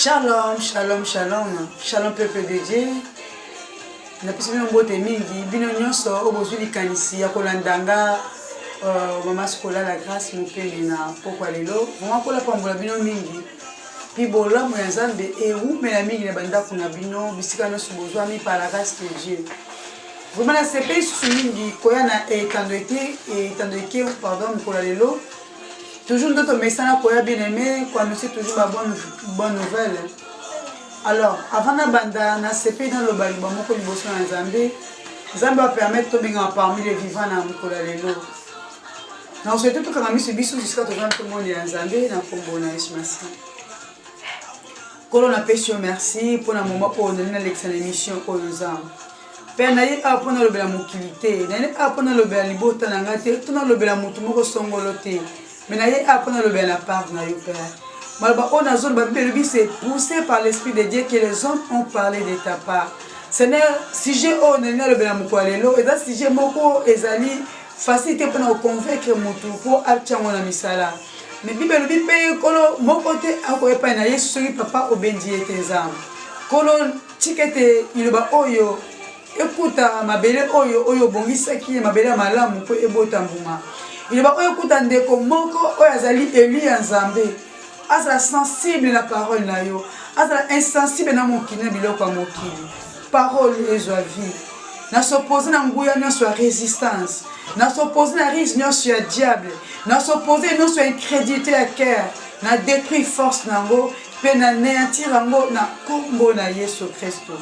Shalom, shalom, shalom. Shalom peuple de Dieu. Na pisi bino mbote mingi, bino nyonso obozwi likanisi ya kolandanga mama skola la grâce mopeli na pokwa lelo. Mama kola pambola bino mingi. Pi bolamu ya Nzambe ewumela mingi na bandako na bino bisika nyonso bozwami par la grâce de Dieu. Vraiment na sepeli susu mingi koya na etandeke pardon mkola lelo. Toujours notre message pour bien aimé, quoi, nous c'est toujours la bonne nouvelle. Alors, avant de banda, na CP dans le bali, bon, mon collègue bosse en Zambie, Zambie va permettre de bien parmi les vivants dans le Kolalelo. Donc, c'est tout comme ami ce bisou jusqu'à tout le monde en Zambie, dans le Congo, na Ismasi. Colon a péché merci pour un moment pour donner l'émission pour nous âmes. Père naye apona le bela mukilité, naye apona le bela libota nangate, tout dans le bela mutumoko songoloté. Mais naye apona le bel part na yo père. Malba on a zone babé c'est poussé par l'esprit de Dieu que les hommes ont parlé de ta part. Seigneur, si j'ai on est le bel mukwalelo et là si j'ai moko ezali facilité pour nous convaincre mutu pour atchango na misala. Mais bible bi pe kolo moko te akoyepa na Yesu soki papa obendi etezam. Kolo tikete iloba oyo ekuta mabele oyo bongisaki mabele malamu po ebota mbuma. Il va écouter ndeko moko oyazali Eli Nzambe azala sensible la parole na yo azala insensible na mokili biloko mokili parole ezwa vie na s'opposer na nguya nyonso ya résistance na s'opposer na risque nyonso ya diable na s'opposer nyonso ya incrédulité ya cœur na détruire force nango pe na néantir yango na kombo na Yesu Kristo.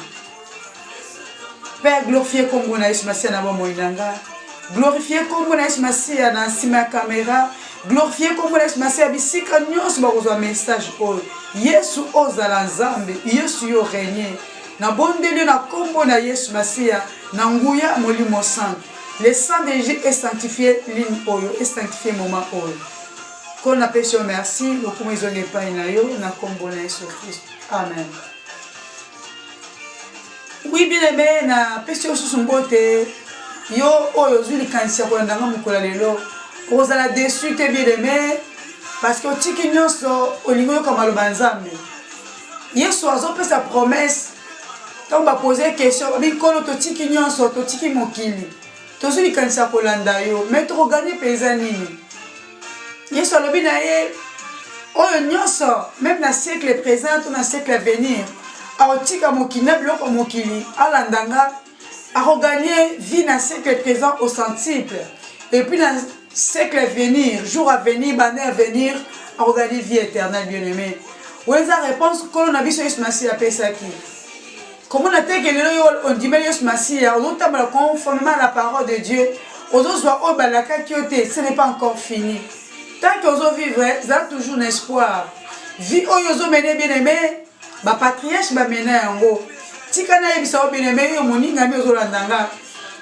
Père glorifié kombo na Yesu Masia na bomoinanga. Glorifier comme Yesu Masia na sima caméra, glorifier comme Yesu Masia bisika nyonso bakozwa message oyo. Yesu ozala Nzambe, Yesu yo régner. Na bondeli na kombo na Yesu Masia na nguya molimo saint. Le sang de Jésus est sanctifié ligne oyo, est sanctifié moment oyo. Qu'on appelle sur merci, le comme ils ont pas na yo na kombo na Yesu Christ. Amen. Oui bien aimé na pesi sous son beauté. Yo oyo zuli kanisa ko ndanga mukola lelo ozala déçu te bien aimé parce que tiki nyonso olingo comme maloba Nzambe Yesu azope sa promesse quand ba poser question bi kolo to tiki nyonso to tiki mokili to zuli kanisa ko landa yo mais to gagner pesa nini Yesu alobi na ye oyo nyonso même na siècle présent ou na siècle à venir a tika mokili na biloko mokili alandanga à regagner vie dans le siècle présent au centuple. Et puis dans le siècle à venir, jour à venir, année à venir, à regagner vie éternelle, bien-aimé. Où est la réponse que l'on a vu sur Yesu Masia à Pesaki? Comment on a dit que l'on dit que Yesu Masia, on a conformément à la parole de Dieu, on doit au balaka kioté, ce n'est pas encore fini. Tant qu'on vivre, ça a toujours un espoir. Vie au yozo mené bien-aimé, ma patriarche m'a mené en haut. Tika na yebisa obineme yo moninga mi ozolandanga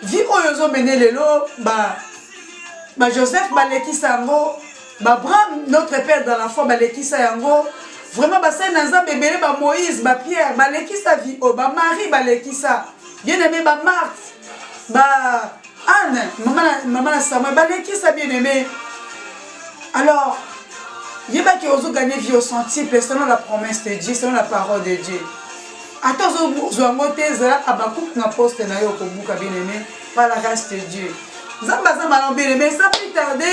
vi oyo zomene lelo ba Joseph balekisa yango ba Abraham notre père dans la foi balekisa yango vraiment ba sa na Nzambe bele ba Moïse ba Pierre balekisa vi o ba Marie balekisa bien aimé ba Marthe ba Anne maman na Samuel balekisa bien aimé. Alors yeba ki ozo gagner vie au sentier selon la promesse de Dieu, selon la parole de Dieu. Attends, vous à Bakouk na poste na yo kobuka bien aimé par la grâce de Dieu. Zamba bien aimé, ça peut tarder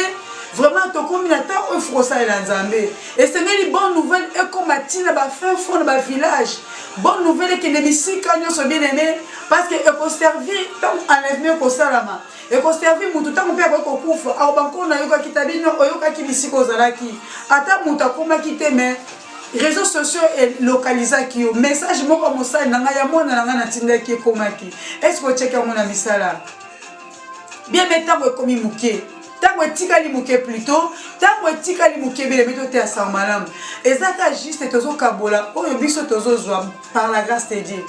vraiment to communautaire au frossa et la Nzambe. Et c'est une bonne nouvelle et comme matina ba fin fond ba village. Bonne nouvelle que les misika sont bien aimé parce que e ko servir tant enlèvement ko salama. E ko servir mutu tant pe ko kufa au banko na yo ka kitabino oyoka ki misiko zalaki. Ata mutu akoma kiteme réseaux sociaux et localisés qui ont message moi comme ça nanga ya mona nanga na tinda ki komaki est-ce que checker mon misala bien maintenant comme muké tango tikali muké plutôt tango tikali muké bele meto te asa malam ezaka juste tozo kabola oyo biso tozo zwa par la grâce de Dieu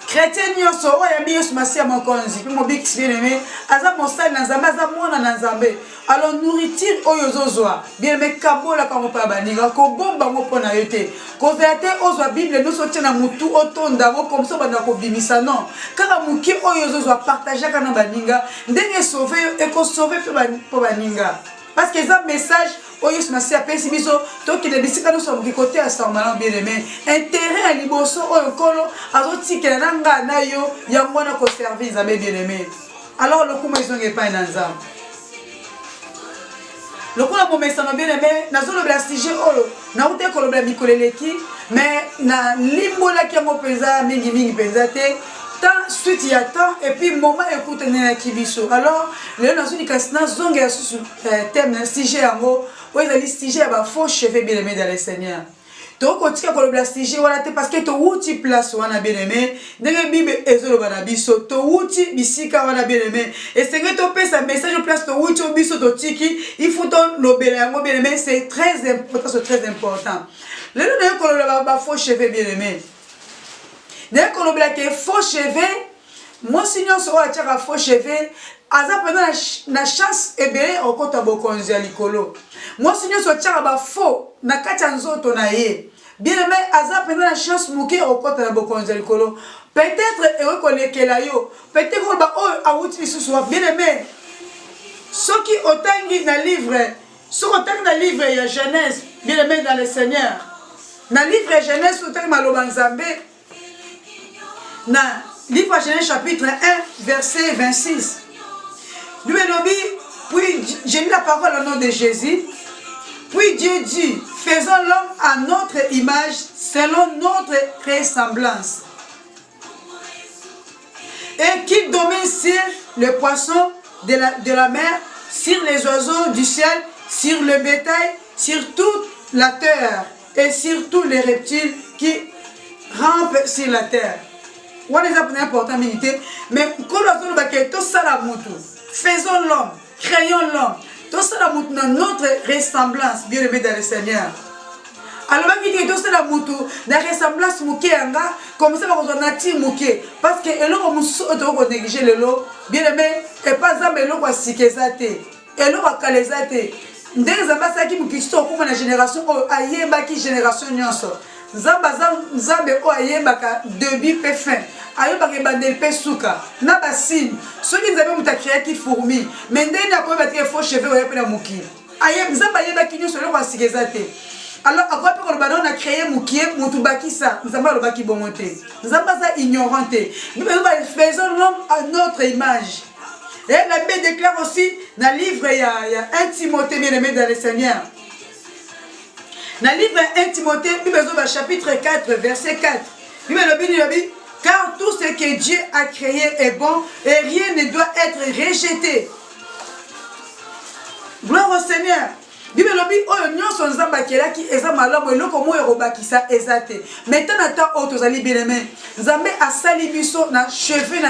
chrétien nyonso oyo bi Yesu Masia mokonzi puis mo bix bien aimé aza mosali na Nzambe aza mwana na Nzambe alors nourriture oyo zozwa bien aimé kabola kamo pa baninga ko bomba mo pona yote ko zate ozwa bible no sotia na mutu otonda mo comme ça banda ko bimisa non kaka muki oyo zozwa partager kana baninga ndenge sauver et ko sauver pe baninga parce que ça message oyo smasi apesi biso tokende bisika nyonso moki kote ya sambala bien aimé intérêt ya liboso oyo nkolo azotikela na nga na yo yango wana koservi nzambe bien aimé. Alors lokuma ezonga epai na nzambe lokola bomesano bien aimé nazolobela sujet oyo nauti kolobela mikolo eleki mais na limbolaki yango mpenza mingimingi mpenza te tant suite ya temps et puis moment écoute nenaki biso. Alors lelo nazolikasi nazonga ya susu thème na sujet yango oyo ezali sujet ya bafaux cheveux bien aimé dans le Seigneur. tokotika kolobela sujet wana te parce que towuti place wana bien aimé ndenge bible ezoloba na biso towuti bisika wana bien aimé esenge topesa message place towuti o biso totiki il faut tolobela yango bien aimé c'est très important. Lelo nayo kolobela bafaux cheveux bien aimé d'ailleurs kolobela ke faux cheveux mwasi nyonso oyo atiaka faux cheveux aza pena na chance ebele okota bokonzi ya likolo. Mwasi nyonso atiaka bafaux na kati ya nzoto na ye bien aimé aza pena na chance moke okota na bokonzi ya likolo. Peut-être ekolekela yo peut-être koloba oyo awuti lisusu wa bien aimé soki otangi na livre ya Genèse bien aimé dans le Seigneur na livre ya Genèse otangi maloba nzambe na livre de Genèse chapitre 1 verset 26. Puis j'ai lu la parole au nom de Jésus. Puis Dieu dit, faisons l'homme à notre image selon notre ressemblance. Et qu'il domine sur les poissons de la mer, sur les oiseaux du ciel, sur le bétail, sur toute la terre et sur tous les reptiles qui rampent sur la terre. On est important militaire, mais faisons l'homme, créons l'homme, tout ça dans notre ressemblance, bien aimé dans le Seigneur. Alors, la ressemblance comme ça, on a tiré parce que l'homme a négligé le lot, bien aimé, et pas ça, mais l'homme a sikésate, et l'homme a calésate. Dès que ça qui me quitte, comme la génération, ayeba qui génération nyonso. Nzambe o ayebaka début pe fin ayebaka bandel pe suka na basine soki nzambe muta créer ki fourmi mais ndeni akoyeba te faux cheveux oyepe na muki ayeb nzambe ayebaki nyonso loko asikeza te. Alors akoya pe koloba na créer mukie mutu bakisa nzambe alobaki bongo te nzambe aza ignorant te faisons l'homme à notre image. Et la Bible déclare aussi dans le livre il y a 1 Timothée bien aimé dans le Seigneur. Dans le livre 1 Timothée, chapitre 4, verset 4, car tout ce que Dieu a créé est bon et rien ne doit être rejeté. Gloire au Seigneur. Maintenant, cheveux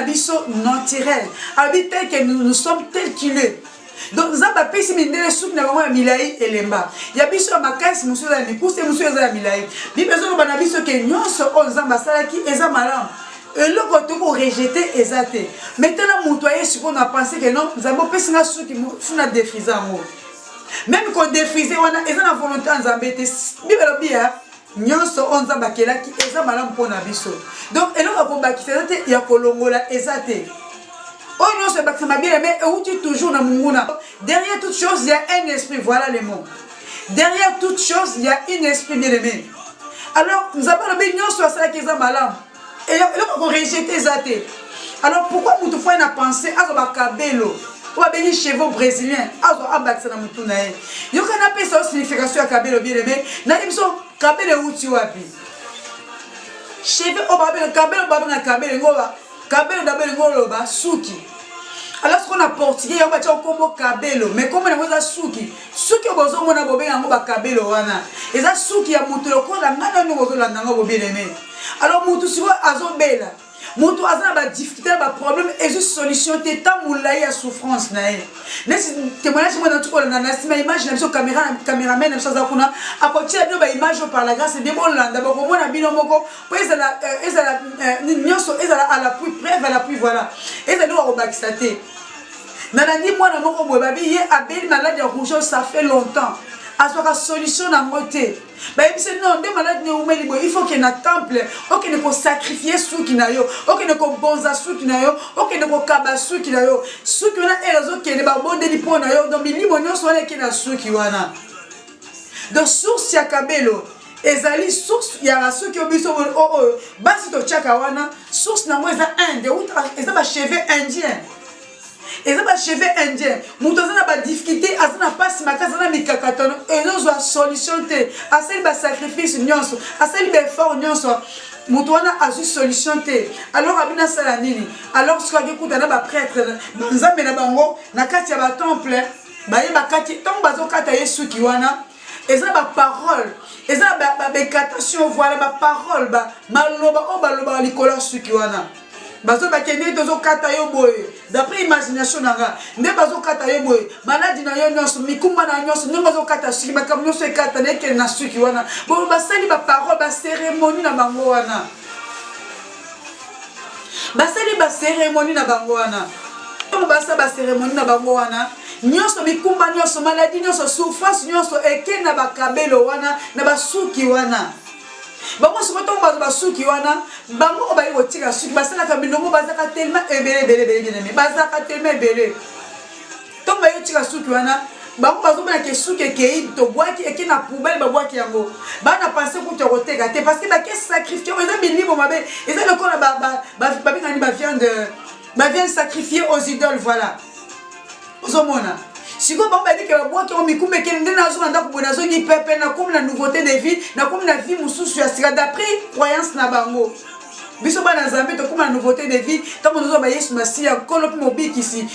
nous sommes tels qu'il est. Donc Zamba pesi mindele soup na bango ya milai elemba. Ya biso makasi muso za mikuse muso za milai. Bi bezo ba na biso ke nyonso on Zamba salaki eza malam. Eloko toko rejeter ezate. Maintenant mutoye suppose na penser que non, Zamba pesi na soup ki funa défriser ngo. Même ko défriser wana eza na volonté Nzambe te. Bi belo bia nyonso on Zamba kelaki eza malam pona biso. Donc eloko ko bakisa ezate ya kolongola ezate. Oh non, c'est pas que ça m'a bien aimé, et où tu es toujours dans mon monde. Derrière toute chose, il y a un esprit, voilà les mots. Derrière toute chose, il y a un esprit bien aimé. Alors, nous avons le béni sur ça qui est malade. Et là, on rejette les athées. Alors, pourquoi nous devons penser à ce cabello ou à béni cheveux brésiliens, à ce abaxana moutunae. Il y a un peu de signification à cabello bien aimé. Nous avons cabello où tu as vu. Cheveux au babel, cabello, babel, cabello d'abord souki. Alors ce qu'on a portugais on va dire comme cabello mais comme on a souki bozo mona bobe yango ba cabello wana eza souki ya mutu lokola ngana no bozo landa ngo bien aimé. Alors mutu sibo azobela mutu azana ba difficulté ba problème et juste solution te tant moulay ya souffrance na e nesi témoignage moi dans tout ko na sima image na biso caméraman na ça kuna akotia bio ba image par la grâce de bon landa ba ko mona bino moko po ezala nyonso ezala à la pluie preuve à la pluie voilà ezala ko bakisate nana di moi na moko boye babi ye abeli malade ya rougeole ça fait longtemps azwaka solution na ngote bayebise non nde malade ne umeli boye il faut que na temple okende ko sacrifier suki na yo okende ko bonza suki na yo okende ko kaba suki na yo suki wana ezo kende ba bondeli po na yo donc milimo nyonso wana ekena suki wana donc source ya kabelo ezali source ya suki obiso o basi to chaka wana source na ngo eza inde eza ba cheveux indien eza ba cheveux indien muto azana ba difficulté azana pasi makasi azana mikakatono ezozwa solution te asali ba sacrifice nyonso asali ba effort nyonso muto wana azwi solution te alors abina sala nini alors soki akikuta na ba prêtre nzambe na bango na kati ya ba temple bayeba kati ntango bazokata ye suki wana eza ba parole eza ba bécatation voilà ba parole ba maloba o baloba likolo ya suki wana bazo bakende tozokata yo boye d'après imagination nanga nde bazokata yo boye maladi na yo nyonso mikumba na nyonso nde bazokata suki makambo nyonso ekata na ekele na suki wana bo basali ba parole ba cérémonie na bango wana basali ba cérémonie na bango wana basa ba cérémonie na bango wana nyonso mikumba nyonso maladi nyonso souffrance nyonso ekele na bakabelo wana na basuki wana bango soki ntango bazo basuki wana bango bayi kotika suki basalaka bilongo bazaka tellement ebele bazaka tellement ebele ntango bayi kotika suki wana bango bazomona ke suki ekei tobwaki eke na poubele babwaki yango bana pense kuta koteka te parce que bake sacrifier eza bilimo mabe eza lokola babengani baviande sacrifier aux idoles voilà ozomona siko bango bayebi ke babwaki yango mikumba ekele nde nazonga ndako boye nazongi pepe nakomi na nouveauté de vie nakomi na vie mosusu ya sika d'après croyance na bango biso bana nzambe tokóma na nouveauté de vie ntango tozoba yesu masiya nkolo mpe mobikisi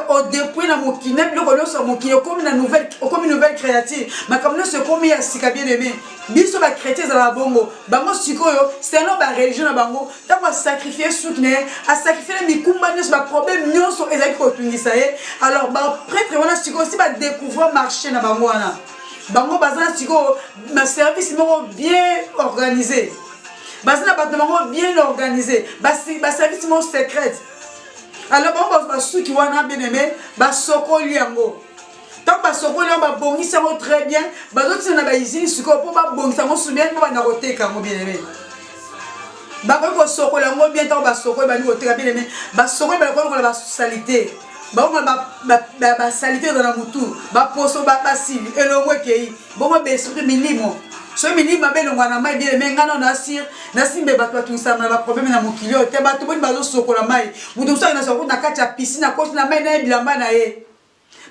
odepui na mokili na biloko nyonso ya mokili okomi nouvelle créature makambo nyonso ekomi ya sika bien aimé biso bakrétien ezala bongo bango sikoyo selon bareligion na bango ntango asacrifie suki na ye asacrifie na mikumba nyonso baproblème nyonso ezalaki kotungisa ye alors baprêtre wana sikoyo si badécouvre marché na bango wana bango baza na sikoyo baservice moko bien organisé baza na bato na bango bien organisé baservice moko secrète alors bango basuki wana bien aimé basokoli yango tant basokoli yango babongisi yango très bien bazotina na baizini sikoyo mpo babongisa yango bien mpo banda koteka yango bien aimé bakoki kosokola yango bien ntango basokoli bandi koteka bien aimé basokoli bakoki kola basalite bango basalite eza na mutu baposo basili elongo ekei bongo baesprit milimo so milimo mabe elongwa na mai bien aimé nga nano nasimbe bato batungisama na baproblème na mokili oyo te bato boni bazosokola mai mutu mosu akende sokuti na kati ya piscine akoti na mai na ye bilamba na ye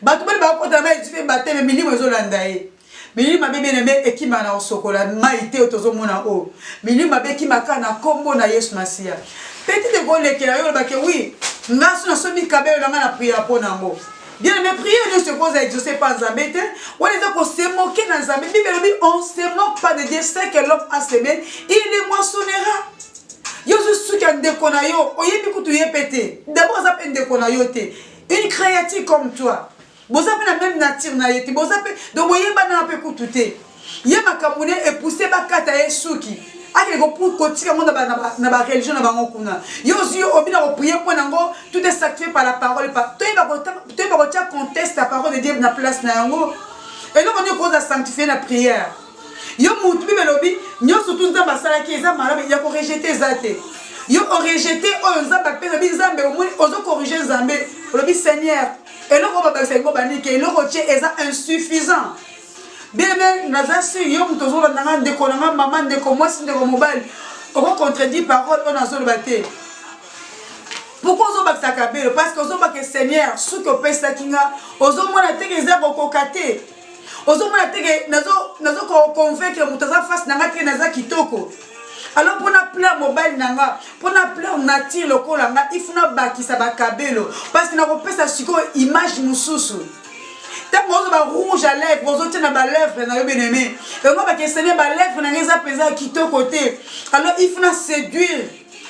bato boni bakota na mai etupe bateme milimo ezolanda ye milimo mabe bien aimé ekimaka na kosokola mai te oyo tozomona oyo milimo mabe ekimaka na kombo na yesu masiya petite ekolekela yo olobake wi nga so nasomi kabelo nanga na priere mpo nango bien aimé prière ne se pose à exaucer par Nzambe te on est donc se moquer dans Nzambe Bible dit on se moque pas de Dieu c'est que l'homme a semé il le moissonnera yo su ki ndeko na yo oyebi kutu yepete d'abord ça peut ndeko na yo te une créature comme toi boza pe na même nature na yete boza pe donc oyeba na pe kutu te ye makamune et pousser bakata yesuki akele ko pour kotika monde na ba religion na bango kuna yozu obina ko prier pour nango tout est sanctifié par la parole par toi ba ko tia conteste la parole de Dieu na place na yango et donc on est cause à sanctifier la prière yo mutu bi belobi nyonso tout nzamba sala ki eza malabe ya ko rejeter zate yo o rejeter o nzamba pe lobi nzambe omoni ozo corriger nzambe lobi Seigneur et donc on va passer ngo banike et le rotier eza insuffisant. Bien aimé, nazasi yo mutozo nanga ndeko nanga mama ndeko mwasi ndeko mobali oko contredire parole on azolo baté. Pourquoi ozo bakisa kabelo parce que ozo baké Seigneur sous que pesa kinga ozo mona teke za kokokate. Ozo mona teke nazo ko convaincre mutaza face nanga teke naza kitoko. Alors pour na plaire mobile nanga pour na plaire nature lokola nga ifuna bakisa bakabelo parce que na ko pesa siko image mususu. Tant ba rouge à lèvres, vous autres na ba lèvres na yo bien aimé. Et moi ba questionner ba lèvres na ngeza pesa kito côté. Alors il faut na séduire.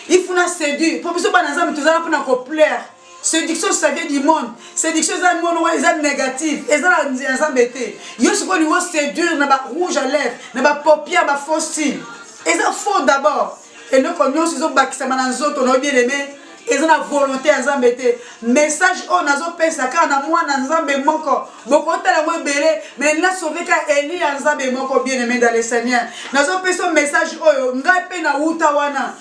Il faut na séduire. Pour biso ba nzambe tozala pour na ko plaire. Séduction ça vient du monde. Séduction ça monde ouais ça négatif. Et ça nzambe té. Yo ce ko lui séduire na ba rouge à lèvres, na ba paupières ba faux cils. Et ça faux d'abord. Et nous connaissons ces autres bakisa na nzoto na bien aimé. ils ont la volonté à Nzambe te message on nazo pesa ka na mwana Nzambe moko boko tala mo belé mais na sauver ka Eli ya Nzambe moko bien-aimé dans le Seigneur nazo pesa message oyo ngai pe na uta wana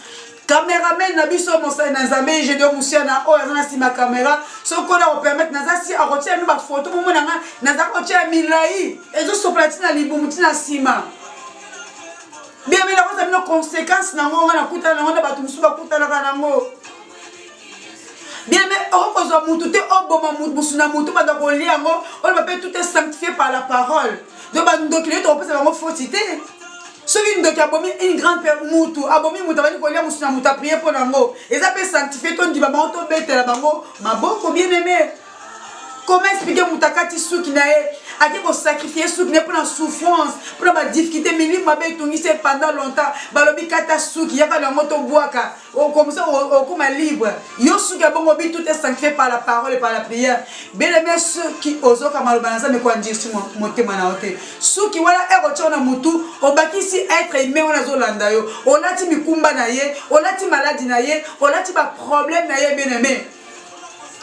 caméraman na biso mosai na Nzambe je dois musia na oyo na sima caméra soko na permettre naza si a retirer nous ba photo mo na nga naza ko tia milai ezo soplatina libumuti na sima bien mais la cosa nos conséquences na ngo na kuta na ngo batu musuba kuta na ngo bien mais on pose mutu te oboma mutu musuna mutu ba ko liango on va tout est sanctifié par la parole donc ba ndokile to pesa ngo fautité ceux qui ndoki abomi une grande mutu abomi mutu ba ko lia musuna mutu prier pour ngo et ça peut sanctifier ton diba ba to betela bango maboko bien aimé comment expliquer mutakati souki na ye ake ko sacrifier souki ne pour la souffrance pour la difficulté minime mabe tungise pendant longtemps balobi kata souki yaka la moto boaka comme ça au comme libre yo souki bongo bi tout est sanctifié par la parole et par la prière bien aimé ceux qui ozo kama lobanza me kwa ndisi motema na ote souki wala ero chona mutu obaki si être aimé on azolanda yo olati mikumba na ye olati maladie na ye olati ba problème na ye bien aimé.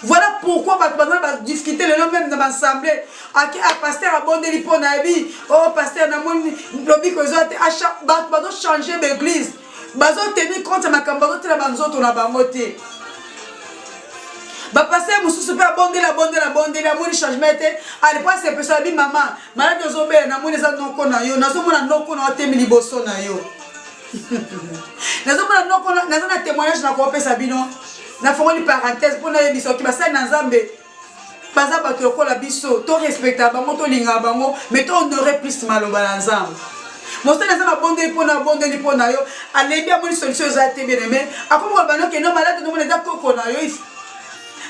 Voilà pourquoi on va discuter le nom même dans l'assemblée. À pasteur a bon délit pour Nabi. Oh, pasteur, n'a pas lobby que vous changer l'église. Bazo tenir compte de ma campagne, la banzo, on a bangoté. Bah, pasteur, vous souffrez à bonde, la bonne changement. À l'époque, c'est pour ça, maman, malade de zombe, n'a pas les non qu'on a yo, n'a pas non qu'on a témi liboso na yo. N'a pas non qu'on a témoignage na quoi Sabino. Na fongoli parenthèse pour na biso ki basali na Nzambe baza bato lokola biso to respecta bango to linga bango mais to honorer plus maloba na Nzambe mosala na Nzambe bondeli pona yo alebi amoni solution za te bien aimé akomo bano ke no malade no mona koko na yo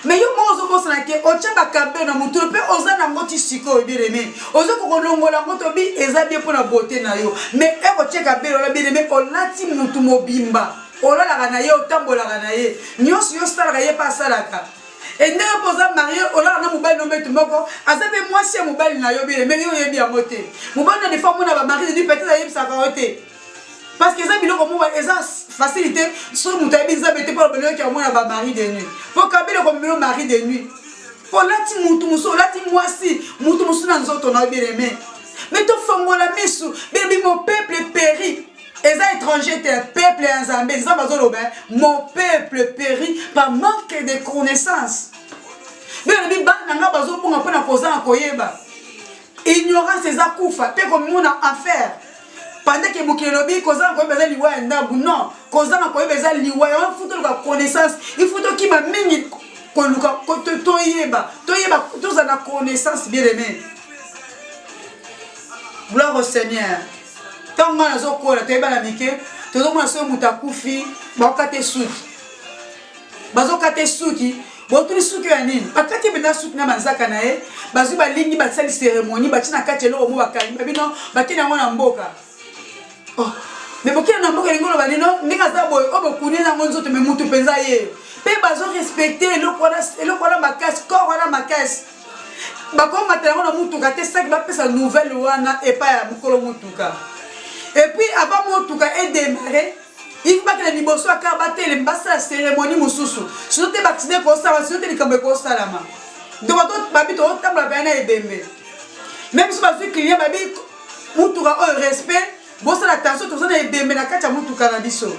mais yo mozo mosana ke ocha bakabe na mutu pe oza na ngoti siko bien aimé ozo ko longola ngoto bi eza bien pona beauté na yo mais e ko cheka be lo bien aimé ko lati mutu mobimba ola la ganaye otambola ganaye nyos yo sala gaye pa salaka et ne posa marié ola na mobile no metu moko azabe moi si mobile na yo bien mais yo yebi amote mobile na des femmes na ba mari de peut-être yebi sa kaote parce que ça biloko mo eza facilité sur mutabi za bete pour le qui a moi na ba mari de nuit pour kabelo comme le mari de nuit pour lati mutu muso lati moi si mutu muso na nzoto na bien mais to fongola misu bien mon peuple périt. Les étrangers étaient un peuple et un Nzambe. Mon peuple périt par manque de connaissances. Ignorance et zakoufa. Peu comme nous en faire. Pendant que mon kélobi, causa quoi besoin liwa ndabu non. Causa quoi besoin liwa. Il faut que la connaissance. Il faut qu'il m'a mis toyeba. Toyeba tous en la connaissance bien aimé. Gloire au Seigneur. Tant que nous avons la table à Mickey, tout le monde a son moutakufi, bakate souki. Bazokate souki, bon tous les souki anine. Bakate bena souki na manzaka na e, bazu ba lingi ba sali cérémonie, ba tina kate lo mo bakali, ba bino bakina ngona mboka. Oh, mais bokina na mboka ngolo ba nino, ndika za boy, obo kunina ngonzo to me mutu penza ye. Pe bazo respecter le kona makasi, corps wana makasi. Bako matela na mutuka te sak ba pesa nouvelle wana e pa ya mukolo mutuka. Et puis avant mon tout cas est démarré, il faut que les liboso à carbater les basses la cérémonie mususu. Si vous êtes vacciné pour ça, si vous êtes comme pour ça là ma. Donc votre babi to table la peine et bembe. Même si votre client babi mutuka au respect, bon ça l'attention tout ça est bembe na kacha mutuka na biso.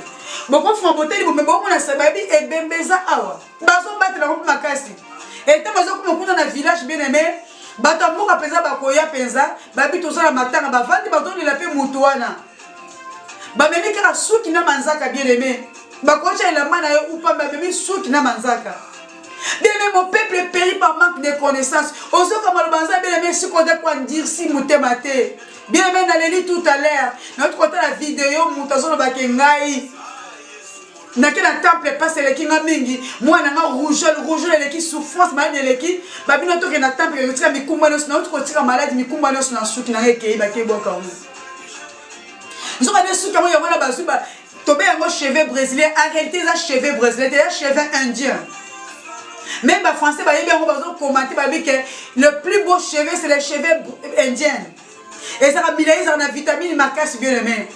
Bon quand font beauté mais bon on a sa babi et bembe za awa. Bazo battre la robe makasi. Et tant bazo comme on a village bien aimé. Bato mboka penza bakoya penza babi to sala matanga bavandi bato ni la pe mutuana ba memi kaka souki na manzaka bien aimé bakocha la mana yo upa ba memi souki na manzaka bien aimé mon peuple périt par manque de connaissances ozo comme le banza bien aimé si qu'on doit quoi dire si mutema te bien aimé na leli tout à l'heure notre côté la vidéo mutazo ba kengai na que la temple passe les kinga mingi moi na rouge les qui souffrance malade les qui babino to que na temple que tika mikumba no na autre tika malade mikumba no na souki na reke ba ke boka on nous avons souki moi yona bazuba to be yango cheveux brésilien en réalité ça cheveux brésilien c'est cheveux indien même ba français ba yebi yango bazo commenter ba bi que le plus beau cheveux c'est les cheveux indiens et ça milai ça na vitamine makasi bien aimé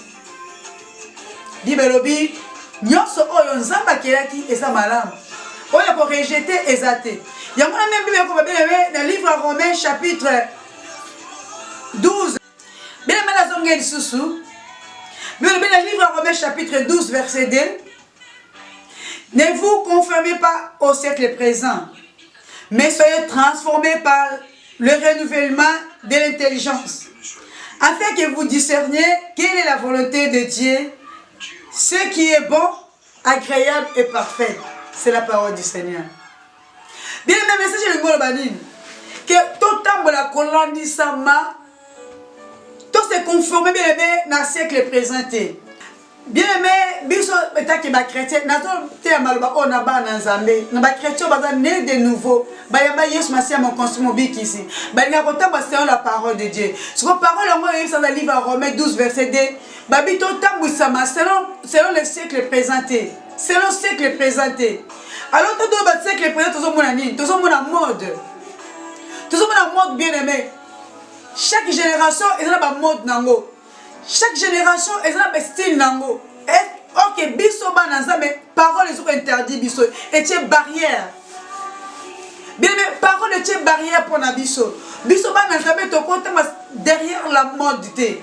bibelobi nyonso oyo nzamba kelaki eza malamu On a rejeté exalté. Il y a même Bible qu'on va bien aimer dans le livre Romains chapitre 12. Bien aimé la zone sous. Bien aimé le livre Romains chapitre 12 verset 2. Ne vous conformez pas au siècle présent, mais soyez transformés par le renouvellement de l'intelligence, afin que vous discerniez quelle est la volonté de Dieu, ce qui est bon, agréable et parfait. C'est la parole du Seigneur. Bien aimé, message de Ngolo que tout temps la colonne sama, tout se conformer bien aimé dans le siècle présenté. Bien aimé, biso etaki ba chrétien, nazo te maloba ona ba na Nzambe, na ba chrétien baza né de nouveau. Ba yamba Yesu Masia mon construit bikisi. Ba nga kotamba selon la parole de Dieu. Ce que parole en moi dans le livre Romains 12 verset 2, ba bito tambu sama selon le siècle présenté. Selon le siècle présenté. Alors tout le siècle présenté tozo mona nini, tozo mona mode. Tozo mona mode bien aimé. Chaque génération est là ba mode nango. Chaque génération est un style nango. Ok, biso bananza mais parole est interdit biso. Et c'est barrière. Bien mais parole est barrière pour na biso. Biso bananza mais to côté derrière la mode té.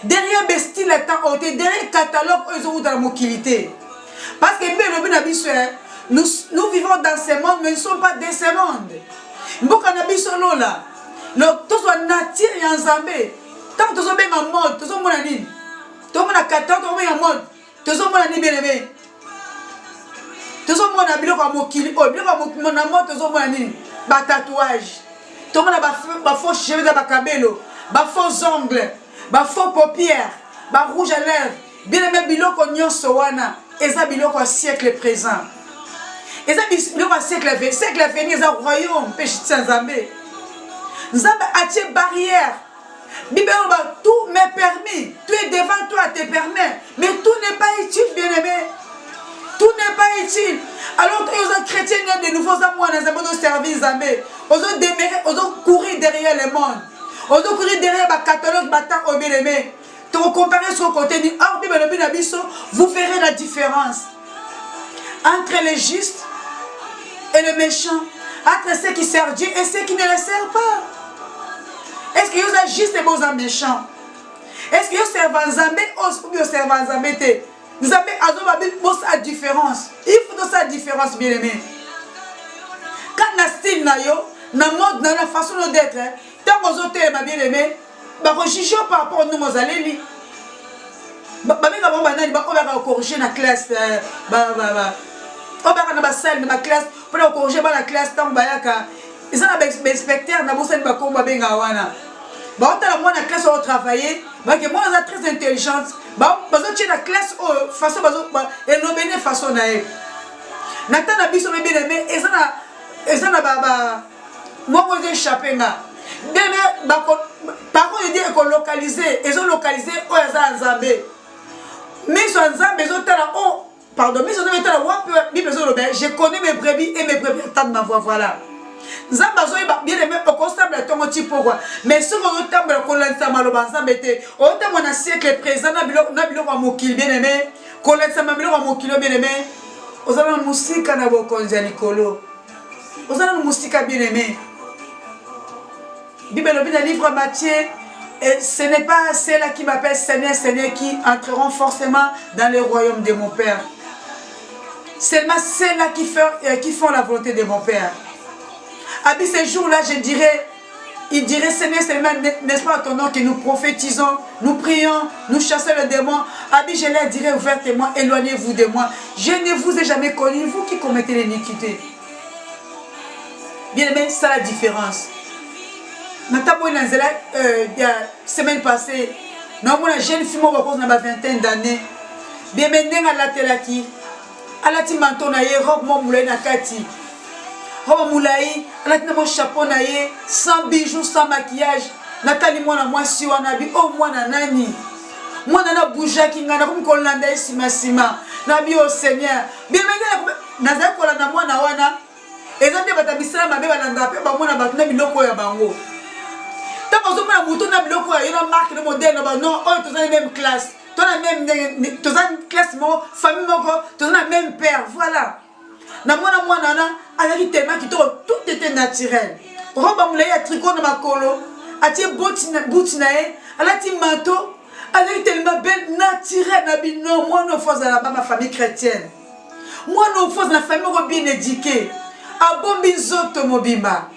Derrière le style étant ôté, derrière le catalogue ils ont dans la mobilité. Parce que bien le na biso nous vivons dans ce monde mais nous ne sommes pas dans ce monde. Mboka na biso lola. Le tout soit nature et ensemble. Tant que tu es en mode, tu es en mode, tu es en 14, tu es en mode, tu es en mode bien aimé. Tu es en mode tu es en mode, tu es en mode tatouage. Tu es en mode faux cheveux, faux ongles, faux paupières, rouge à lèvres. Bien aimé, biloko nyonso wana, eza biloko siècle présent. Eza biloko siècle venu, eza royaume, péché sans Nzambe. Nzambe a barrière. Bible tout m'est permis. Tu es devant toi, te permet. Mais tout n'est pas utile, bien-aimé. Tout n'est pas utile. Alors que les chrétiens de nouveaux amours dans un service, ils ont courir derrière le monde. Ils ont courir derrière le catalogue, au bien-aimé. Tu comparer sur le côté, vous verrez la différence entre les justes et les méchants, entre ceux qui servent Dieu et ceux qui ne le servent pas. Est-ce que vous êtes juste et beaux méchants? Est-ce que vous servez Nzambe ou vous servez Nzambe? Nzambe a une différence. Il faut que ça différence, bien aimé. Quand na style na yo, na mode, na façon d'être, tant que vous êtes bien aimé, vous jugez par rapport à nous, vous allez lire. Vous allez corriger la classe. Vous allez la salle de la classe. Vous allez corriger la classe. Ils sont des inspecteurs, ils sont des inspecteurs. Ils sont des classe où travailler. Ils sont très intelligents. Ils sont la classe où façon et nous béné façon naïf. Nathan a biso bien aimé. Ils sont moi vous échappé là. Bien par contre ils disent qu'on localisé. Ils ont localisé où ils sont Nzambe. Mais ils sont Nzambe. Ils ont là oh pardon. Mais ils ont là je connais mes brebis et mes brebis attendent ma voix voilà. Nzamba zo bien aimé au constable à ton type pourquoi mais ce qu'on entend le colonne maloba Nzamba était autant mon siècle présent na bilo wa mokili bien aimé colonne sama bilo wa mokili bien aimé ozana musika na bokonza likolo ozana musika bien aimé Bible dans le livre Matthieu ce n'est pas ceux-là qui m'appellent Seigneur Seigneur qui entreront forcément dans le royaume de mon Père. Seulement ceux-là qui font la volonté de mon Père. À ces jours-là, il dirait, Seigneur, n'est-ce pas à ton nom que nous prophétisons, nous prions, nous chassons le démon. Abi, je leur dirai ouvertement, éloignez-vous de moi. Je ne vous ai jamais connu, vous qui commettez l'iniquité. Bien aimé, c'est la différence. La semaine passée, nous avons une jeune fille qui a 20 d'années. Bien aimé, elle a dit manteau, robe, mon moulin, nakati. Oh moulaï, elle a un chapeau naïe, sans bijoux, sans maquillage. Nathalie, moi, moi, si on a vu, oh, moi, nani. Moi, nana bouja qui n'a comme Kolanda, sima. Nabi au Seigneur. Bien, mais, Nazar Kolanda, moi, nawana. Et quand tu vas t'habiller, ma belle, elle a un peu, moi, na batna, biloko ya bango. Tant que vous avez un bouton, na biloko ya, il y a une marque de modèle, non, oh, tous dans la même classe. Tous dans la même classe, famille, tous dans la même père, voilà. na mwana na alaki tellement kitoko, tout était naturel. Roba moulay a tricot na makolo, atie bouti na ye, alati manteau, alaki tellement belle, naturel na bino, moi no force à ma famille chrétienne. Moi no force na famille bien éduquée. Abombi zoto mobimba.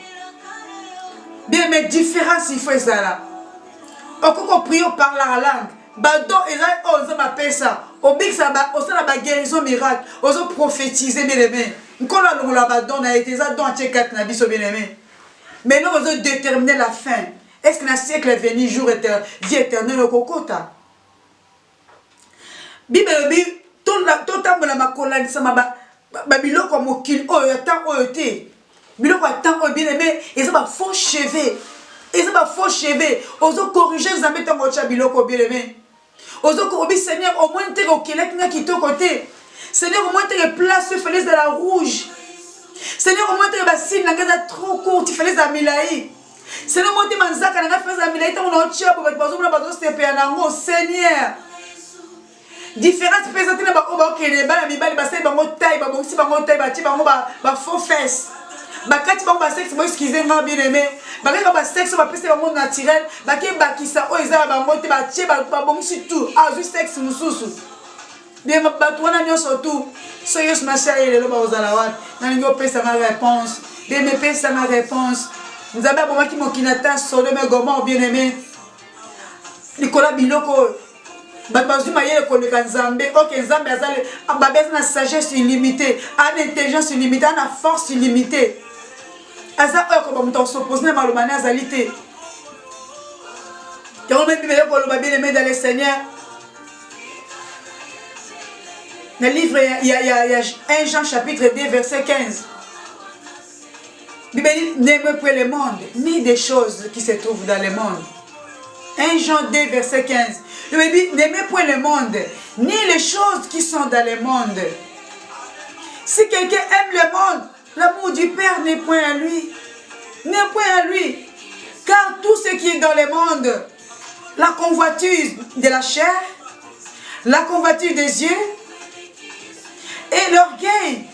Bien mais différence il faut ça là. Okoko prier par la langue. Badon eza ozo ma pesa. Obiksa ba osala ba guérison miracle. Ozo prophétiser bien aimé. Nkolo la badon na été ça don tie 4 na biso bien aimé. Mais nous ozo déterminer la fin. Est-ce que na siècle est venu jour éternel, vie éternelle au kokota? Bible bi tout tambola makola ni sama ba biloko mokili oyo ata oyo te. Biloko ata oyo bien aimé, eza ba faux cheveux. Eza ba faux cheveux. Ozo corriger nzambe tango cha biloko bien aimé. Ozo kobi Seigneur au moins te okelek na kitoko te. Seigneur au moins te place sur falaise de la rouge. Seigneur au moins te basine na gaza trop court, tu falaise à milai. Seigneur au moins te manzaka na falaise à milai tango na chia ba bazo na bazo sepe na ngo Seigneur. Différence présente na ba oba okele ba mi bali ba se bango taille ba bongsi bango taille ba ti bango ba faux fesses. Bakati bango ba sexe mo excusez moi bien aimé. Bakati ba sexe ba pese bango naturel, bakati bakisa o eza bango te ba tie ba bongsi tout. Azu sexe mususu. Bien ba tuana nyoso tout. So yes ma chérie le ba ozala wat. Na ngo pesa ma réponse. Bien me pesa ma réponse. Nous avons bon qui mokinata Sodome et Gomorrhe bien aimé. Nicolas Biloko Bazuma yé koleka Nzambe, ok Nzambe azale, babes na sagesse illimitée, an intelligence illimitée, an force illimitée. Aza ko ba muto s'oppose na malomane azalité. Et on met Bible ko lo babé les dans le Seigneur. Dans le livre il y a 1 Jean chapitre 2 verset 15. Bible dit n'aimez pas le monde, ni des choses qui se trouvent dans le monde. 1 Jean 2 verset 15. Il me dit, n'aimez point le monde, ni les choses qui sont dans le monde. Si quelqu'un aime le monde, l'amour du Père n'est point à lui. N'est point à lui. Car tout ce qui est dans le monde, la convoitise de la chair, la convoitise des yeux, et l'orgueil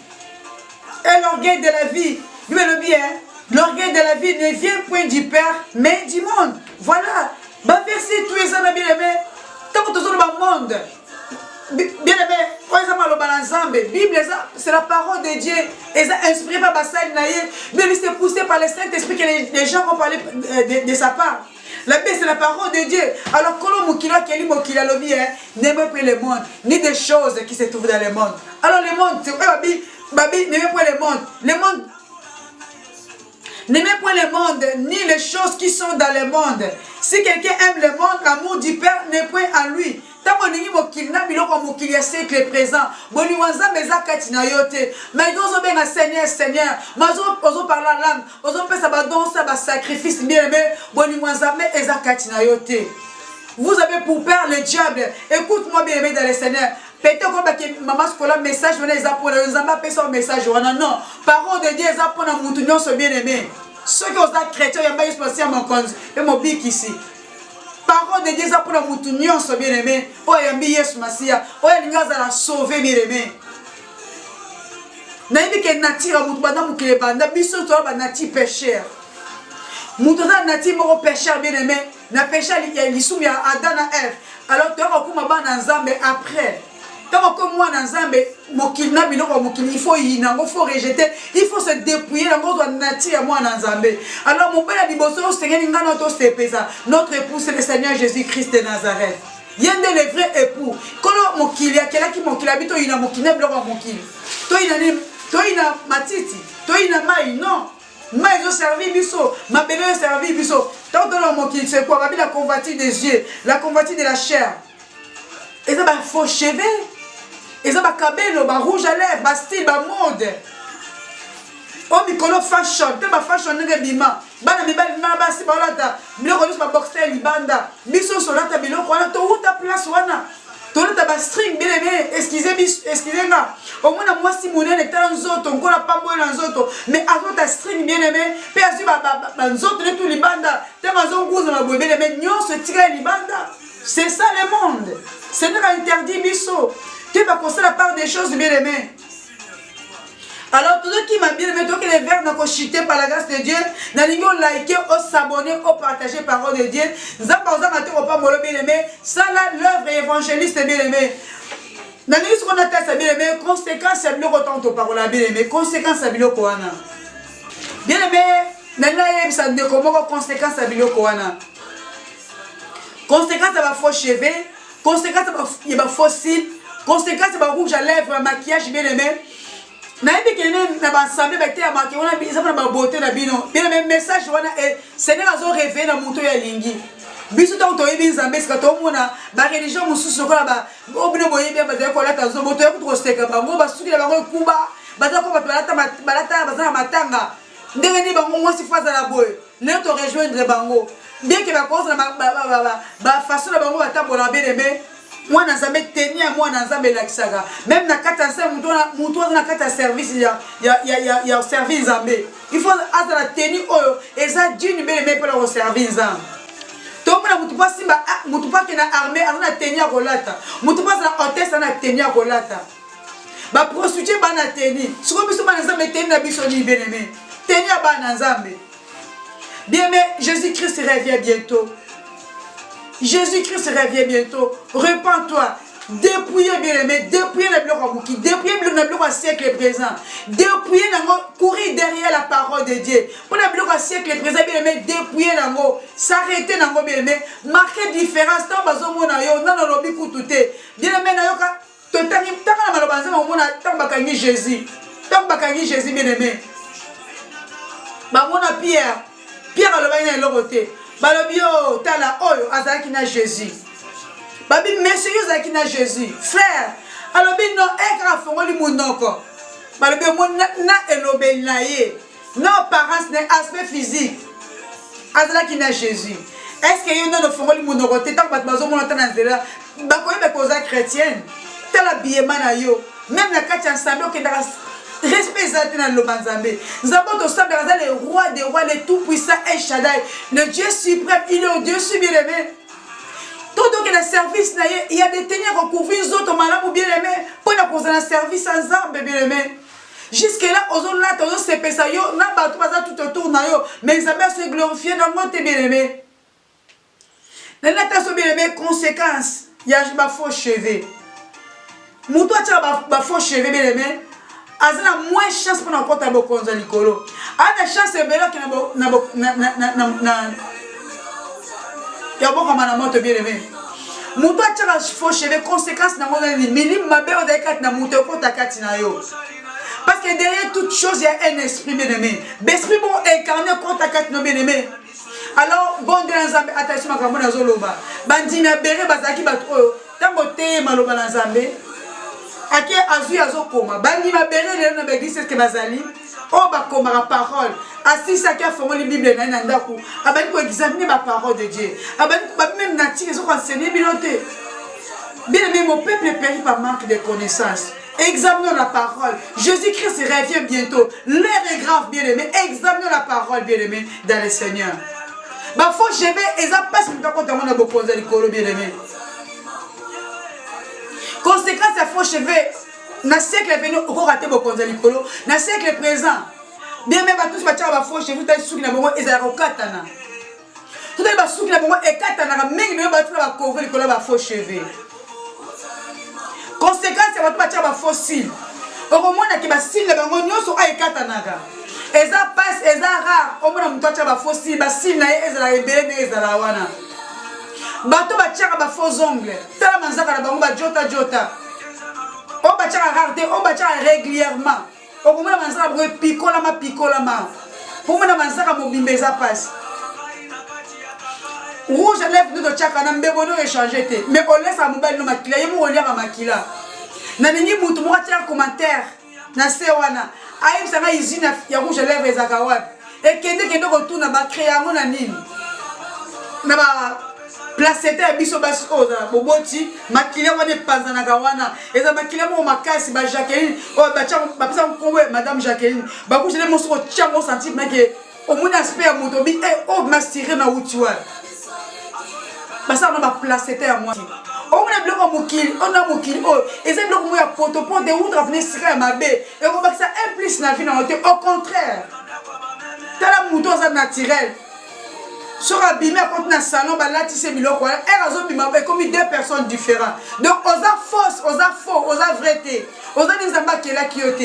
de la vie. Dis-le bien, l'orgueil de la vie ne vient point du Père, mais du monde. Voilà. Bah, verset tous les ans, bien aimé. Tant que tu es dans le monde, bien aimé, Bible, c'est la parole de Dieu. Et ça inspiré par Bassal Naïe. Bible, c'est poussé par le Saint-Esprit que les gens vont parler de sa part. La Bible, c'est la parole de Dieu. Alors, quand on n'aime pas le monde, ni des choses qui se trouvent dans le monde. Alors, le monde, c'est Babi, n'aime pas le monde. Le monde. N'aimez point le monde, ni les choses qui sont dans le monde. Si quelqu'un aime le monde, l'amour du Père n'est point à lui. Tant qu'on est mokil na biloko mokili ya siècle présent. Boni wanza meza katina yote. Mais ozo benga Seigneur, Seigneur. Mazo ozo parler langue. Ozo pesa ba don sa ba sacrifice bien aimé. Boni wanza me eza katina yote. Vous avez pour père le diable. Écoute-moi bien aimé dans le Seigneur. Peut-être que maman scola message on est pour les zamba pesa message on non. Parole de Dieu est pour na mutu nyonso bien aimé. Ceux qui ont chrétiens yamba yesposia mon cause et mon bic ici. Parole de Dieu est pour na mutu nyonso bien aimé. O yambi Yesu Masia, o yalinga za la sauver bien aimé. Na yebi ke natira mutu banda mukile banda biso to ba nati pécheur. Mutu za nati moko pécheur bien aimé. Na péché l'issue ya Adam na Ève. Alors tu vas kuma bana Nzambe après. Tant que moi dans Nzambe mokili na biloko mokili il faut yinango, il faut rejeter, il faut se dépouiller nango doit natir moi dans Nzambe. Alors mon père liboso Seigneur ngana to sepesa. Notre époux c'est le Seigneur Jésus-Christ de Nazareth. Yende le vrai époux. Kolo mokili akela ki mokili abito yina mokili na biloko mokili. To yina matiti, to yina mai non. Mais ils ont servi biso, ma belle a servi biso. Tant que l'homme qui c'est quoi, la convoitise des yeux, la convoitise de la chair. Et ça va faux cheveux, et ça va cabello, va rouge à lèvres, va style, va mode. Oh mikolo fashion, te ba fashion nge bima. Bana mibali na basi balata, biloko biso ba boxer libanda. Biso solata biloko wana to uta place wana. Tolata ba string bien aimé, excusez-moi. Au moins moi si mon est en zoto, on n'a pas besoin en zoto, mais avant ta string bien aimé, puis asi ba zoto ne tout libanda, te mazon gouze ma bien aimé, nyon se tire libanda. C'est ça le monde. Ce n'est pas interdit biso. Tu vas penser la part des choses bien aimé. Alors, tout ce qui m'a bien aimé, tout les vers n'ont chuté par la grâce de Dieu, n'a pas liké, s'abonner, partager parole de Dieu. Nous avons pas bien aimé, ça là, l'œuvre évangéliste bien aimé. Dans ce qu'on appelle ça bien aimé, conséquence à bilo autant de parole bien aimé, conséquence à bilo koana. Bien aimé, n'a ça de comment conséquence à bilo koana. Conséquence à ma faux cheveux, conséquence à ma faux cils, conséquence à ma rouge à lèvres, maquillage bien aimé. Naïbi qui est dans l'ensemble, il y a marqué, on a mis ça pour la beauté de bino. Bien le message, c'est que nous avons rêvé dans mon tour à Lingi. Biso ta oto yebi nzambe sika to mona ba religion mususu ko ba obino boye bien ba ko lata zo moto ya ko steka ba ngo ba suki la ba ko kuba ba za ko ba balata ba za matanga ndenge ni ba ngo mwasi faza la boye ne to rejoindre bango bien que ba cause ba façon ba ngo ba tambola bien aimé moi na nzambe tenir moi na nzambe la kisaka même na kata sa muto na kata service ya service nzambe il faut azala tenir oyo eza dune bien aimé pour le service nzambe. Tomona mutupa simba mutupa kena armée ana tenir kolata mutupa za hôtesse ana tenir kolata ba prostituée bana tenir siko biso bana nzambe tenir na biso ni bien-aimé tenir bana nzambe bien-aimé. Jésus-Christ revient bientôt. Jésus-Christ revient bientôt. Repends-toi. Dépouiller bien-aimé, dépouiller le bloc à Mouki, dépouiller le bloc à siècle présent, dépouiller courir derrière la parole de Dieu. Pour le bloc à siècle présent, bien-aimé, dépouiller l'ango, s'arrêter l'ango, bien-aimé, marquer différence, tant bazo mona yo, non lobby koutouté. Bien-aimé, na yo ka, totani, tant na malobanza mona, tant bakangi Jésus, bien-aimé. Ba mona Pierre a le bain dans l'autre. Ba le bio, tala oyo, azaki na Jésus. Babi, monsieur, qui na Jésus. Frère, alors bien non, ekra fongoli monoko. Babi, mon na elobe naie. Non, parents, aspect physique. Azala qui na Jésus. Est-ce qu'il y a un fongoli monoko? Tant que bazo monota na zela. Bakoye be cause chrétienne. Tala biema na yo. Même la katia ensemble qui dans respect zati na lobanzambe. Nous avons ensemble le roi des rois, le tout puissant El Shaddai, le Dieu suprême, il est au Dieu bien aimé. Tout donc le service, il y a des tenir recouvrir les autres malades ou bien aimés pour la poser un service ensemble, bien aimé. Jusque-là, aux autres là, tous ces personnes, n'a pas tout autour, mais ils avaient se glorifier dans le monde, bien aimé. Dans la tasse, bien aimé, conséquence, il y a un faux cheveu. Moutou a un faux cheveu, bien aimé. Azana moins chance pour nous compter beaucoup de l'écolo. A des chances, bien là, il y a beaucoup de moto bien aimé. Mouto a tiré faux cheveux, conséquence dans mon ami. Milim ma belle de kat na mouto ko ta katina yo. Parce que derrière toute chose, il y a un esprit bien aimé. L'esprit bon incarné contre ta katina bien aimé. Alors, bon de l'ensemble, attention à comment on a zoloba. Bandi na béré bazaki batro. Tango te maloba l'ensemble. Ake azu azo koma. Bandi ma béré le na l'église que bazali. Oh ba koma la parole. Assis ça qui a formé la Bible na nandaku. Abani ko examiner la parole de Dieu. Abani ko même nati ils ont enseigné biloté. Bien aimé, mon peuple périt par manque de connaissances. Examinons la parole. Jésus-Christ revient bientôt. L'heure est grave, bien aimé. Examinons la parole, bien aimé, dans le Seigneur. Bah faut je vais et ça passe quand on a beaucoup de l'école, bien aimé. Conséquence à faux cheveux. Dans le siècle venu, on va rater beaucoup de l'école. Dans le siècle présent, bien même tous les gens faux cheveux, ils sont là, ils ont katana. Tout les gens sont là, et katana, mais ils ont battu la couvre l'école à faux cheveux. Conséquence, c'est votre matière à fossile. Au moment où il y a des signes, les gens sont à katana. Et ça passe, et ça rare. Au moment où il y a des fossiles, les signes, ils sont à ébélé, ils sont à la wana. Bateau batiaka ba faux ongles. Tala manzaka na bango ba jota jota. O batiaka rareté, o batiaka régulièrement. O komona manzaka ba picola ma. Pour moi manzaka mobimbeza passe. Rouge lève de tchaka na mbebono échanger té. Mais on laisse à mobile no makila, yemo lire à makila. Na ningi mutu mo tia commentaire na sewana. Aïe ça na izina ya rouge lève ezaka wapi. Et kende ko tuna ba créer ngo na nini. Na ba placete à biso basko boboti makile wana panzana kawana eza makile mo makasi ba Jacqueline o ba tcha ba pesa konwe madame Jacqueline ba ku jele mo so tcha mo senti make o mona aspect ya moto bi e o mastiré na utiwa ba ça na ba placete à moi On a bloqué mokili, on a mokili. Oh, et c'est bloqué moi poto pour de outre venir sika ma bé. Et on va que ça implique na vie na côté. Au contraire, tala mouton ça naturel. Sur abîmé contre na salon, bah là tu sais biloko. Et raison bima comme deux personnes différentes. Donc on a fausse, on a faux, on a vérité. On a des amba qui est là qui yote.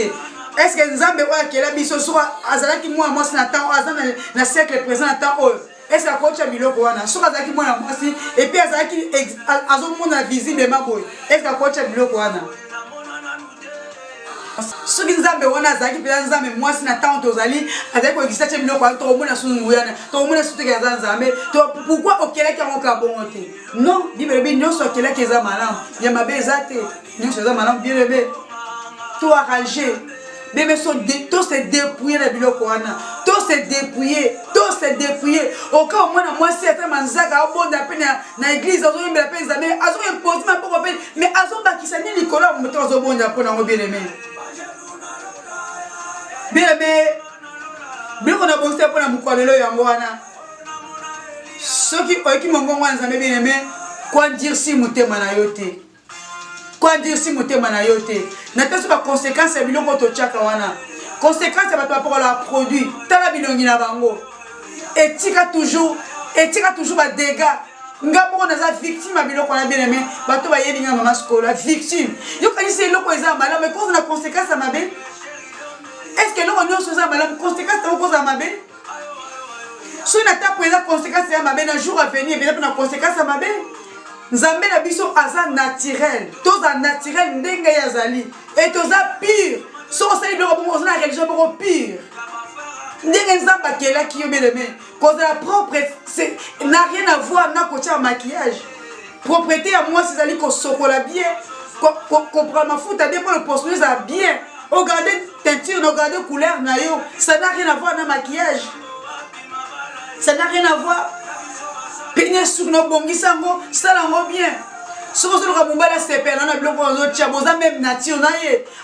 Est-ce que Nzambe oya qui est là biso soit azalaki moi na temps azana na siècle présent na temps oh. Est-ce que la coach a biloko wana soka zaki mwana mwasi et puis azaki azomona visible maboy est-ce que la coach a biloko wana soki Nzambe wana azaki pe Nzambe mwasi na temps tozali azaki ko exista che biloko wana to mona sunu yana to mona sutu ke Nzambe to pourquoi okelaki yango ka bongote non bible bi nyonso okelaki eza malamu ya mabe ezate nyonso eza malamu bien aimé to arranger bébé tout se dépouiller na biloko wana tout se dépouiller au cas où moi si ata manzaka abonda pe na église azo yembela pe Nzambe azo imposer ma poko pe mais azo bakisa ni likolo moto azo bonda pona ngo bien aimé biloko na bonse pona mukwalelo yango wana soki oyeki mongongo Nzambe bien aimé quoi dire si mutema na yote quoi dire si motema na yote na teso ba conséquences ya biloko to tchaka wana conséquences ya bato rapport à produit tala bilongi na bango etika toujours ba dégâts ngabo na za victime biloko na bien aimé bato ba yebi nga mama skola victime yo kanisi loko eza mala mais cause na conséquences ya mabe est-ce que loko nyonso eza mala conséquences ta cause ya mabe so na ta pour eza conséquences ya mabe na jour à venir peut-être na conséquences ya mabe Nzambe na biso aza naturel, toza naturel ndenge yazali et toza pire. So osali biloko bongo na religion bongo pire. Ndenge Nzambe akela ki yo beleme, cause la propre c'est n'a rien à voir na kotia maquillage. Propriété à moi c'est ali ko sokola bien, ko prend ma foot à dépend le poste ça bien. Regardez teinture, regardez couleur na yo, ça n'a rien à voir na maquillage. Ça n'a rien à voir. Peigner sur nos bongisango, ça l'envoie bien. Si vous avez un bon CPR, on a bloqué aux autres, vous avez même nature.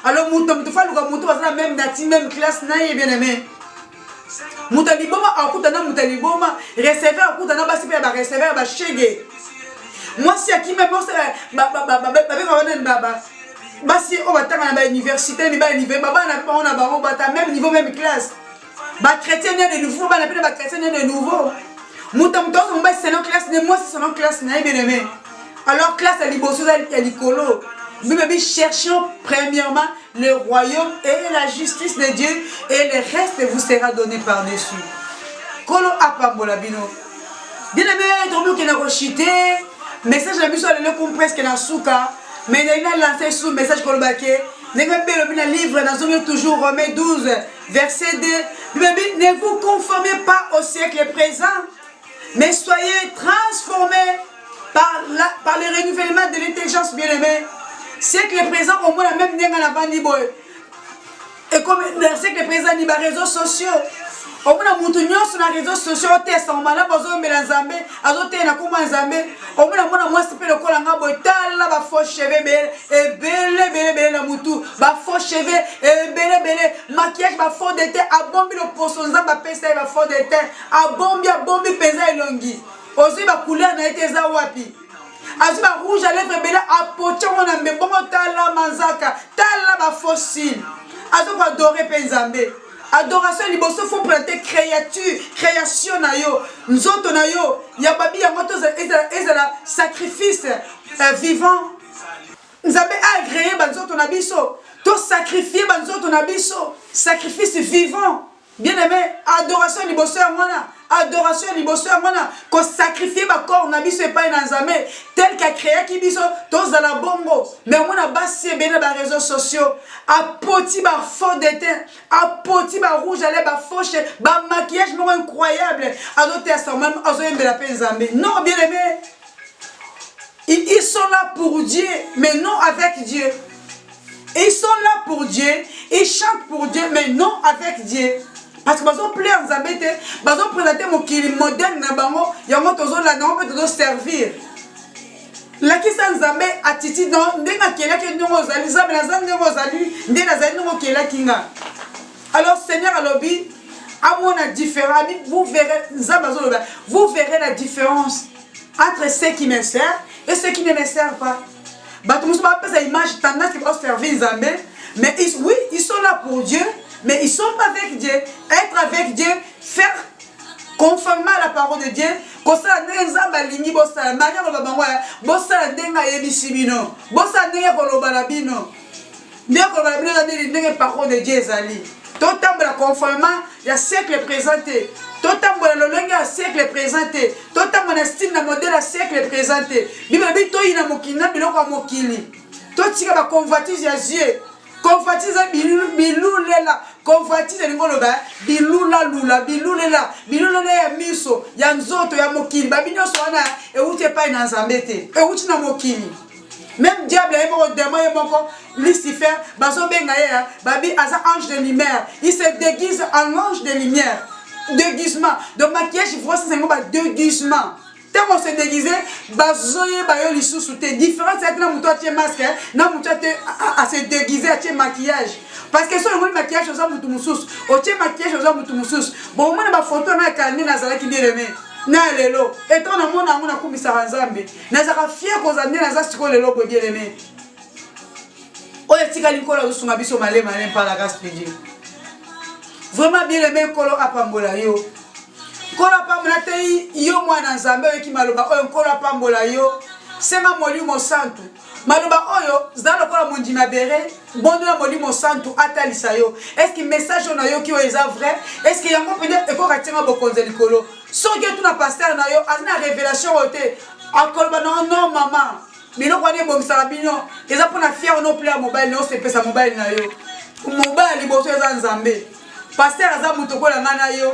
Alors, mouton, tu fais le même nature, même classe, bien aimé. Moutaliboma, à Koutana, Moutaliboma, recevoir à Koutana, recevoir à Chege. Moi, si à qui même, si on va à l'université, on a même niveau, même classe. Chrétien de nouveau, chrétien de nouveau. Mouton, c'est une classe, moi c'est une classe, bien aimé. Alors, classe à l'ibosose à l'icolo. Nous cherchons premièrement le royaume et la justice de Dieu, et le reste vous sera donné par-dessus. Kolo apambola bino. Bien aimé, tout qui n'a pas chité. Message la mission le comme presque na souka. Mais il a lancé sous message pour le baquet. Le livre dans toujours Romains 12, verset 2. Ne vous conformez pas au siècle présent, mais soyez transformés par le renouvellement de l'intelligence bien-aimée. Siècle présent, au moins la même n'est la bande. Et comme le siècle présent, il y a des réseaux sociaux. Au moins, nous sur les réseaux sociaux, test en malade, besoin de Nzambe, azote na kuma Nzambe. Au moins, moi, c'est le col en gabo, tala, ba faux cheveux, et belle, la moutou, ba faux cheveux, et belle, maquillage, ba faux de teint, a bombi le poisson, ba pesa, ba faux de teint, a bombi, pesa et longi. Aussi, ba couleur n'a été zawapi. Azuba rouge à lèvres, belle, a pocha, on a mis bon, tala, manzaka, tala, ba fossile. Azuba adoré Nzambe. Adoration liboso faut planter création na yo nzoto na yo ya babi ya moto ezala sacrifice vivant. Nzambe a agréé banzoto na biso to sacrifier banzoto na biso sacrifice vivant. Bien aimé, adoration liboso ya mwana, adoration liboso ya mwana ko sacrifier ba corps na biso epai na Nzambe tel qu'a créé ki biso tozala bongo. Mais mwana basi ebele ba réseaux sociaux a poti ba fond de teint, a poti ba rouge à lèvres, ba fauche, ba maquillage incroyable. Azote assemblée, azoyembe la peine Nzambe. Non, bien aimé. Ils sont là pour Dieu, mais non avec Dieu. Ils sont là pour Dieu, ils chantent pour Dieu, mais non avec Dieu. Parce que bazo plaire Nzambe te, bazo présenter mon kili moderne na bango, yango tozo la non peut tozo servir. La qui ça Nzambe attitude non, ndenga kela ke ndongo zali, Nzambe na zande ndongo zali, ndenga zali ndongo kela kinga. Alors Seigneur alobi, à mon différent, vous verrez Nzambe azo loba, vous verrez la différence entre ceux qui me servent et ceux qui ne me servent pas. Bato musu ba pesa image tendance qui va servir Nzambe, mais oui, ils sont là pour Dieu, mais ils sont pas avec Dieu. Être avec Dieu, faire conformément à la parole de Dieu, kosala ndenge Nzambe alingi bosala, Maria koloba bango bosala ndenge ayebisi bino, bosala ndenge koloba na bino. Ndenge koloba na bino ndenge parole de Dieu ezali. Totambola conformément ya siècle présenté. Totambola lolenge ya siècle présenté. Totambola style na modèle ya siècle présenté. Bible bi toyi na mokili na biloko ya mokili. Totika ba convoitise ya Dieu. Convoitise bilulela. Convoitise lingo loba bilula lula bilulela. Bilulela ya miso ya nzoto ya mokili. Babinyo so wana euti epai na Nzambe te. Euti na mokili. Même diable est mort démon et moko Lucifer bazo benga ya babi asa ange de lumière, il se déguise en ange de lumière. Déguisement de maquillage, il faut c'est un déguisement. Tant on se déguisé bazo ye bayo lisusu te différence c'est que na muto tie masque na muto te à se déguiser à tie maquillage parce que sur le maquillage oza mutu mususu o tie maquillage oza mutu mususu bon moi na photo na kani na zala ki bien aimé na lelo et on a mona kumisa Nzambe na zaka fier ko zande na za siko lelo ko bien aimé oya tika linkola osunga biso malé par la grâce de Dieu. Vraiment bien aimé kolo apambola yo kolo apambola te yo mwana Nzambe ki maloba oyo kolo apambola yo senga molimo santu maloba oyo zalo kola mondima bere bondo na molimo santu atalisa yo. Est-ce que message on a yo ki est vrai? Est-ce que yango peut-être eko katinga bokonze likolo soki tu na pasteur na yo azina révélation ote akoloba non maman biloko wana ebongisaka bino eza mpona fiere no plela mobile no sepesa mobile na yo mobile liboso eza Nzambe. Pasteur aza moto kola nga na yo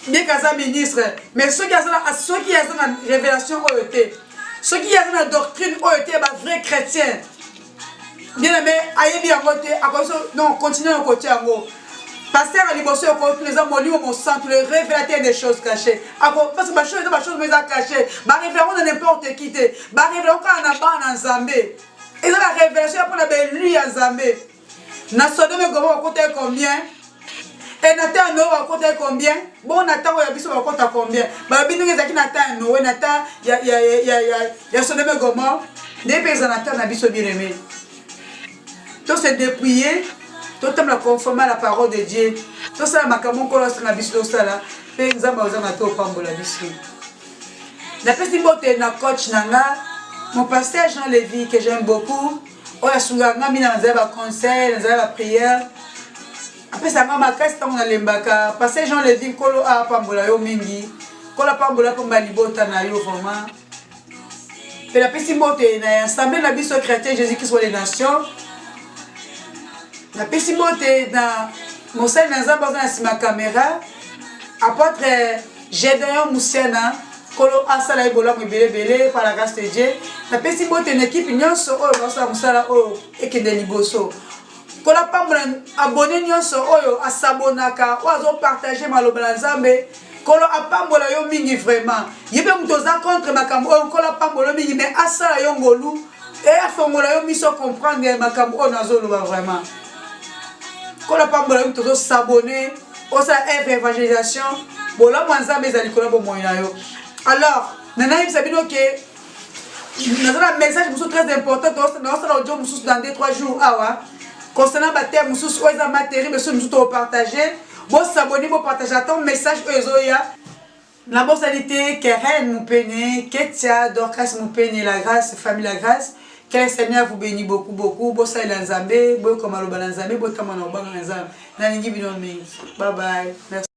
bien kaza ministre mais soki aza na révélation oyo te soki aza na doctrine oyo te ba vrai chrétien bien aimé ayebi yango te akoso non continue na kotia yango. Pasteur à liboso ko les amolimo mon centre le révélateur des choses cachées. Parce que ma chose mais cachées. Ma révélation de n'importe qui te. Ma révélation quand on a ban en Nzambe. Et la révélation pour la belle lui en Nzambe. Na Sodome Gomorrhe côté combien? Et Nathan Noé côté combien? Bon Nathan ya biso va côté combien? Ba bino ezaki Nathan Noé Nathan ya Sodome Gomorrhe. Des personnes Nathan na biso bien aimé. Tout se dépouiller. Tout la conformer à la parole de Dieu. Tout ça, ma camon colosse na biso sala. Pe nzamba ozanga to pambola biso. La petite beauté na coach nanga, mon pasteur Jean Lévy que j'aime beaucoup. Oya sunga ngami na nzaba conseil, nzaba prière. Après ça mama kasta on lembaka. Pasteur Jean Lévy kolo a pambola yo mingi. Kolo pambola pomba libota na yo vraiment. Et la petite beauté na ensemble na biso chrétien Jésus-Christ soit les nations. La petite beauté dans mon sel dans ma caméra apôtre Gédéon Moussiana kolo asala ibola mo belé par la grâce de Dieu. La petite beauté une équipe nyonso oyo basala musala oyo ekende liboso kolo pambola abonné nyonso oyo asabonaka oyo partager maloba Nzambe kolo apambola yo mingi vraiment yebe mutoza contre makambo oyo kolo apambola mingi mais asala yo ngolu et afongola yo miso comprendre makambo oyo nazoloba vraiment. Quand on parle de tout s'abonner, on s'est évangélisation. Bon là, moi, ça mes amis pour moi alors, nana il s'habille ok. Nous avons un message très important. Nous avons dans 2-3 jours. Ah concernant baptême, nous avons matériel, mais nous avons partagé. Bon s'abonner, bon partager ton message Ezoya. La bonne sanité, Keren nous peine, Ketia, Dorcas nous peine, la grâce, famille la grâce. Que le Seigneur vous bénisse beaucoup, beaucoup. Bossa il Nzambe, bo comme aloba Nzambe, bo tamana obanga Nzambe. Na ningi bino mingi. Bye bye. Merci.